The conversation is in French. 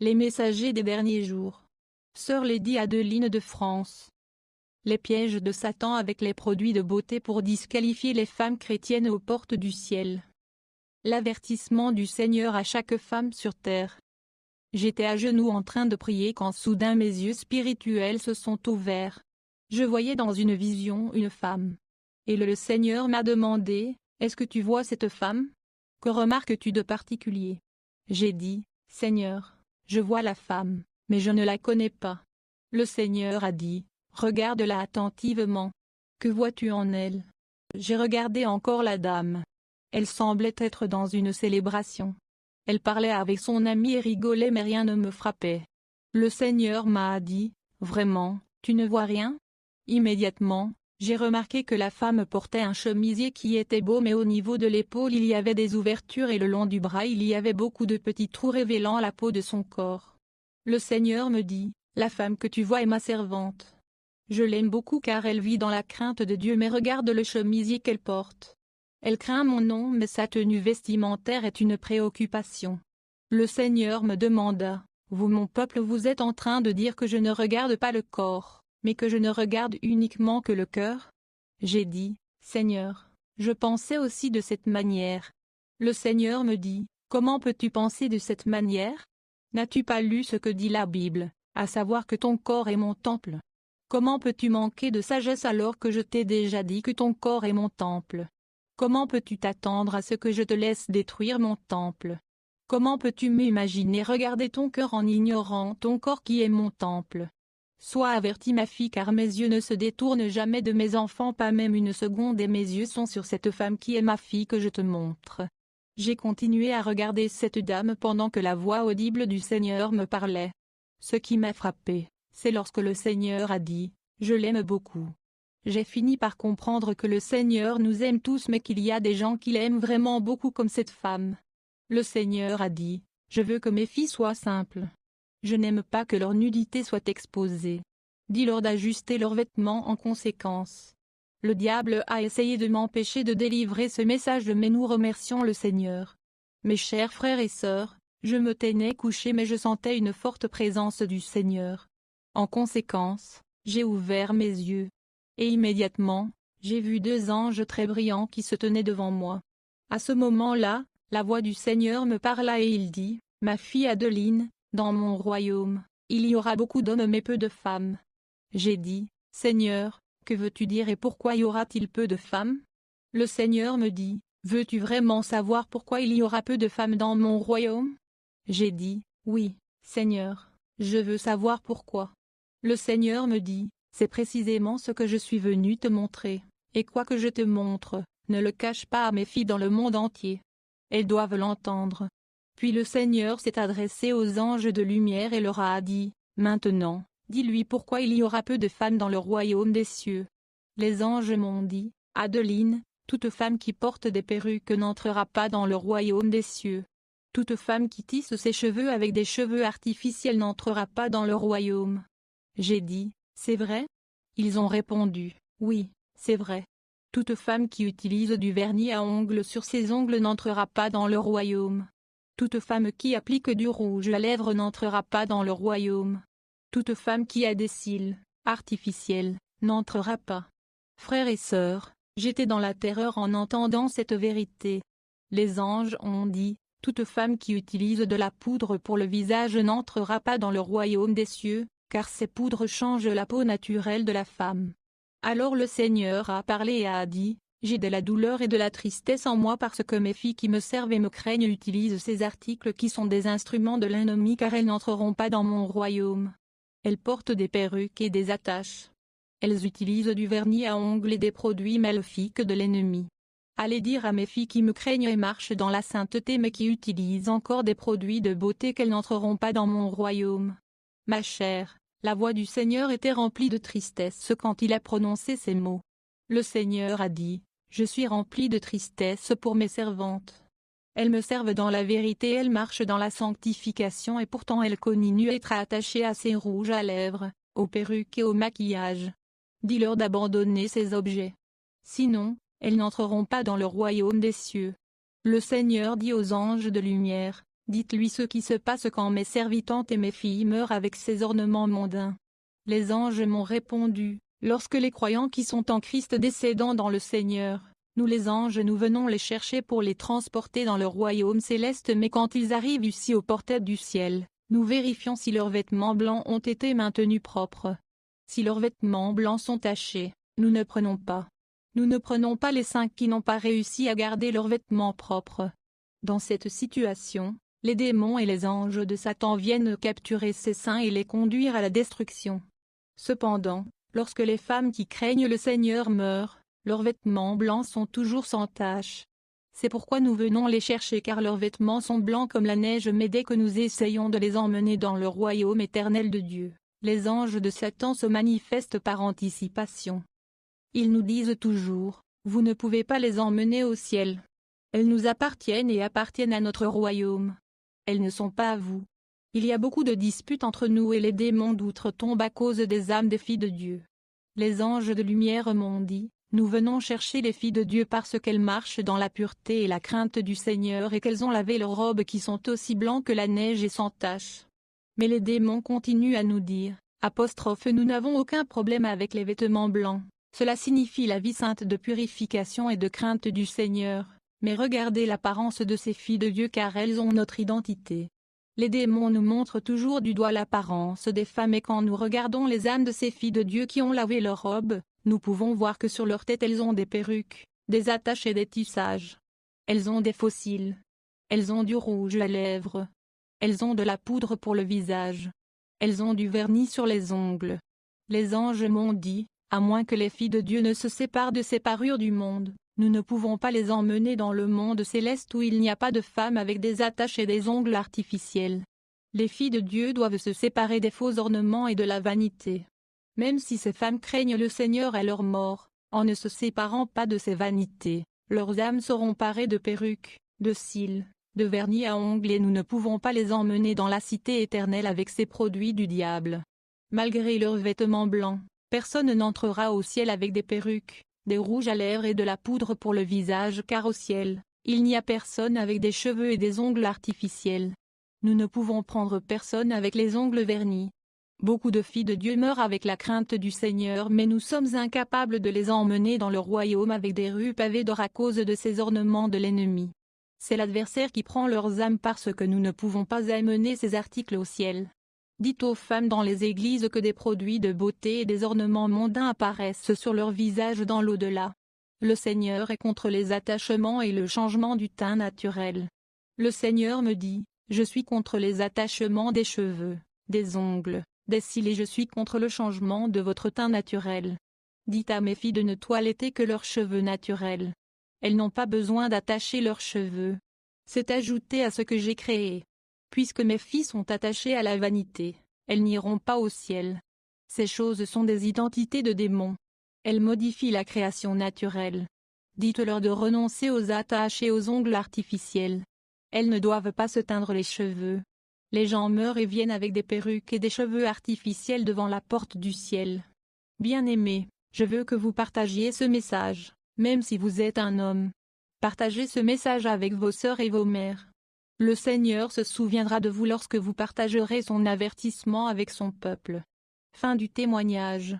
Les messagers des derniers jours. Sœur Lady Adeline de France. Les pièges de Satan avec les produits de beauté pour disqualifier les femmes chrétiennes aux portes du ciel. L'avertissement du Seigneur à chaque femme sur terre. J'étais à genoux en train de prier quand soudain mes yeux spirituels se sont ouverts. Je voyais dans une vision une femme. Et le Seigneur m'a demandé, « Est-ce que tu vois cette femme? Que remarques-tu de particulier ?» J'ai dit, « Seigneur, je vois la femme, mais je ne la connais pas. » Le Seigneur a dit, « Regarde-la attentivement. Que vois-tu en elle ?» J'ai regardé encore la dame. Elle semblait être dans une célébration. Elle parlait avec son ami et rigolait mais rien ne me frappait. Le Seigneur m'a dit, « Vraiment, tu ne vois rien ?» Immédiatement, j'ai remarqué que la femme portait un chemisier qui était beau mais au niveau de l'épaule il y avait des ouvertures et le long du bras il y avait beaucoup de petits trous révélant la peau de son corps. Le Seigneur me dit, « La femme que tu vois est ma servante. Je l'aime beaucoup car elle vit dans la crainte de Dieu mais regarde le chemisier qu'elle porte. Elle craint mon nom mais sa tenue vestimentaire est une préoccupation. » Le Seigneur me demanda, « Vous mon peuple vous êtes en train de dire que je ne regarde pas le corps, mais que je ne regarde uniquement que le cœur ?» J'ai dit, « Seigneur, je pensais aussi de cette manière. » Le Seigneur me dit, « Comment peux-tu penser de cette manière? N'as-tu pas lu ce que dit la Bible, à savoir que ton corps est mon temple? Comment peux-tu manquer de sagesse alors que je t'ai déjà dit que ton corps est mon temple? Comment peux-tu t'attendre à ce que je te laisse détruire mon temple? Comment peux-tu m'imaginer regarder ton cœur en ignorant ton corps qui est mon temple? Sois avertie ma fille car mes yeux ne se détournent jamais de mes enfants pas même une seconde et mes yeux sont sur cette femme qui est ma fille que je te montre. » J'ai continué à regarder cette dame pendant que la voix audible du Seigneur me parlait. Ce qui m'a frappé, c'est lorsque le Seigneur a dit, « Je l'aime beaucoup. » J'ai fini par comprendre que le Seigneur nous aime tous mais qu'il y a des gens qui l'aiment vraiment beaucoup comme cette femme. Le Seigneur a dit, « Je veux que mes filles soient simples. Je n'aime pas que leur nudité soit exposée. Dis-leur d'ajuster leurs vêtements en conséquence. » Le diable a essayé de m'empêcher de délivrer ce message mais nous remercions le Seigneur. Mes chers frères et sœurs, je me tenais couché mais je sentais une forte présence du Seigneur. En conséquence, j'ai ouvert mes yeux. Et immédiatement, j'ai vu deux anges très brillants qui se tenaient devant moi. À ce moment-là, la voix du Seigneur me parla et il dit, « Ma fille Adeline, dans mon royaume, il y aura beaucoup d'hommes mais peu de femmes. » J'ai dit, « Seigneur, que veux-tu dire et pourquoi y aura-t-il peu de femmes ?» Le Seigneur me dit, « Veux-tu vraiment savoir pourquoi il y aura peu de femmes dans mon royaume ?» J'ai dit, « Oui, Seigneur, je veux savoir pourquoi. » Le Seigneur me dit, « C'est précisément ce que je suis venu te montrer, et quoi que je te montre, ne le cache pas à mes filles dans le monde entier. Elles doivent l'entendre. » Puis le Seigneur s'est adressé aux anges de lumière et leur a dit, « Maintenant, dis-lui pourquoi il y aura peu de femmes dans le royaume des cieux. » Les anges m'ont dit, « Adeline, toute femme qui porte des perruques n'entrera pas dans le royaume des cieux. Toute femme qui tisse ses cheveux avec des cheveux artificiels n'entrera pas dans le royaume. » J'ai dit, « C'est vrai ?» Ils ont répondu, « Oui, c'est vrai. Toute femme qui utilise du vernis à ongles sur ses ongles n'entrera pas dans le royaume. Toute femme qui applique du rouge à lèvres n'entrera pas dans le royaume. Toute femme qui a des cils artificiels n'entrera pas. » Frères et sœurs, j'étais dans la terreur en entendant cette vérité. Les anges ont dit, « Toute femme qui utilise de la poudre pour le visage n'entrera pas dans le royaume des cieux, car ces poudres changent la peau naturelle de la femme. » Alors le Seigneur a parlé et a dit, « J'ai de la douleur et de la tristesse en moi parce que mes filles qui me servent et me craignent utilisent ces articles qui sont des instruments de l'ennemi car elles n'entreront pas dans mon royaume. Elles portent des perruques et des attaches. Elles utilisent du vernis à ongles et des produits maléfiques de l'ennemi. Allez dire à mes filles qui me craignent et marchent dans la sainteté mais qui utilisent encore des produits de beauté qu'elles n'entreront pas dans mon royaume. » Ma chère, la voix du Seigneur était remplie de tristesse quand il a prononcé ces mots. Le Seigneur a dit, « Je suis rempli de tristesse pour mes servantes. Elles me servent dans la vérité, elles marchent dans la sanctification et pourtant elles continuent à être attachées à ces rouges à lèvres, aux perruques et au maquillage. Dis-leur d'abandonner ces objets. Sinon, elles n'entreront pas dans le royaume des cieux. » Le Seigneur dit aux anges de lumière, « Dites-lui ce qui se passe quand mes serviteurs et mes filles meurent avec ces ornements mondains. » Les anges m'ont répondu, « Lorsque les croyants qui sont en Christ décédant dans le Seigneur, nous les anges nous venons les chercher pour les transporter dans le royaume céleste, mais quand ils arrivent ici aux portes du ciel, nous vérifions si leurs vêtements blancs ont été maintenus propres. Si leurs vêtements blancs sont tachés, nous ne prenons pas. Nous ne prenons pas les saints qui n'ont pas réussi à garder leurs vêtements propres. » Dans cette situation, les démons et les anges de Satan viennent capturer ces saints et les conduire à la destruction. Cependant, lorsque les femmes qui craignent le Seigneur meurent, leurs vêtements blancs sont toujours sans tache. C'est pourquoi nous venons les chercher, car leurs vêtements sont blancs comme la neige, mais dès que nous essayons de les emmener dans le royaume éternel de Dieu, les anges de Satan se manifestent par anticipation. Ils nous disent toujours, « Vous ne pouvez pas les emmener au ciel. Elles nous appartiennent et appartiennent à notre royaume. Elles ne sont pas à vous. » Il y a beaucoup de disputes entre nous et les démons d'outre-tombe à cause des âmes des filles de Dieu. Les anges de lumière m'ont dit, « Nous venons chercher les filles de Dieu parce qu'elles marchent dans la pureté et la crainte du Seigneur et qu'elles ont lavé leurs robes qui sont aussi blancs que la neige et sans tache. » Mais les démons continuent à nous dire, « Nous n'avons aucun problème avec les vêtements blancs. Cela signifie la vie sainte de purification et de crainte du Seigneur. Mais regardez l'apparence de ces filles de Dieu car elles ont notre identité. » Les démons nous montrent toujours du doigt l'apparence des femmes et quand nous regardons les âmes de ces filles de Dieu qui ont lavé leurs robes, nous pouvons voir que sur leur tête elles ont des perruques, des attaches et des tissages. Elles ont des fossiles. Elles ont du rouge à lèvres. Elles ont de la poudre pour le visage. Elles ont du vernis sur les ongles. Les anges m'ont dit, à moins que les filles de Dieu ne se séparent de ces parures du monde, nous ne pouvons pas les emmener dans le monde céleste où il n'y a pas de femmes avec des attaches et des ongles artificiels. Les filles de Dieu doivent se séparer des faux ornements et de la vanité. Même si ces femmes craignent le Seigneur à leur mort, en ne se séparant pas de ces vanités, leurs âmes seront parées de perruques, de cils, de vernis à ongles et nous ne pouvons pas les emmener dans la cité éternelle avec ces produits du diable. Malgré leurs vêtements blancs, personne n'entrera au ciel avec des perruques, des rouges à lèvres et de la poudre pour le visage car au ciel, il n'y a personne avec des cheveux et des ongles artificiels. Nous ne pouvons prendre personne avec les ongles vernis. Beaucoup de filles de Dieu meurent avec la crainte du Seigneur mais nous sommes incapables de les emmener dans le royaume avec des rues pavées d'or à cause de ces ornements de l'ennemi. C'est l'adversaire qui prend leurs âmes parce que nous ne pouvons pas amener ces articles au ciel. Dites aux femmes dans les églises que des produits de beauté et des ornements mondains apparaissent sur leur visage dans l'au-delà. Le Seigneur est contre les attachements et le changement du teint naturel. Le Seigneur me dit, je suis contre les attachements des cheveux, des ongles, des cils et je suis contre le changement de votre teint naturel. Dites à mes filles de ne toiletter que leurs cheveux naturels. Elles n'ont pas besoin d'attacher leurs cheveux. C'est ajouté à ce que j'ai créé. Puisque mes filles sont attachées à la vanité, elles n'iront pas au ciel. Ces choses sont des identités de démons. Elles modifient la création naturelle. Dites-leur de renoncer aux attaches et aux ongles artificiels. Elles ne doivent pas se teindre les cheveux. Les gens meurent et viennent avec des perruques et des cheveux artificiels devant la porte du ciel. Bien-aimés, je veux que vous partagiez ce message, même si vous êtes un homme. Partagez ce message avec vos sœurs et vos mères. Le Seigneur se souviendra de vous lorsque vous partagerez son avertissement avec son peuple. Fin du témoignage.